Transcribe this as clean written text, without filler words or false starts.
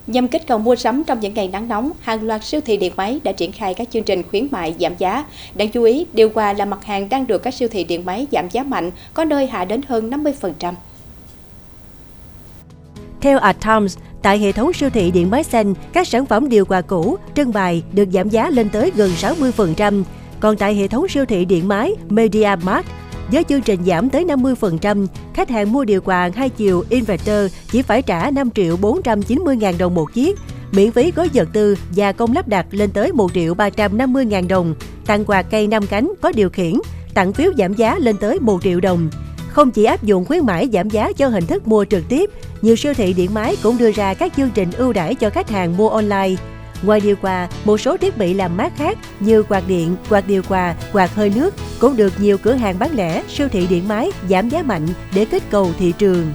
Nhằm kích cầu mua sắm trong những ngày nắng nóng, hàng loạt siêu thị điện máy đã triển khai các chương trình khuyến mại giảm giá. Đáng chú ý, điều hòa là mặt hàng đang được các siêu thị điện máy giảm giá mạnh, có nơi hạ đến hơn 50%. Theo Atoms, tại hệ thống siêu thị điện máy xanh, các sản phẩm điều hòa cũ, trưng bày được giảm giá lên tới gần 60%. Còn tại hệ thống siêu thị điện máy MediaMarkt, với chương trình giảm tới 50%, khách hàng mua điều hòa 2 chiều inverter chỉ phải trả 5.490.000 đồng một chiếc, miễn phí gói vật tư và công lắp đặt lên tới 1.350.000 đồng, tặng quạt cây 5 cánh có điều khiển, tặng phiếu giảm giá lên tới 1 triệu đồng. Không chỉ áp dụng khuyến mãi giảm giá cho hình thức mua trực tiếp, nhiều siêu thị điện máy cũng đưa ra các chương trình ưu đãi cho khách hàng mua online. Ngoài điều hòa, một số thiết bị làm mát khác như quạt điện, quạt điều hòa, quạt hơi nước cũng được nhiều cửa hàng bán lẻ, siêu thị điện máy giảm giá mạnh để kích cầu thị trường.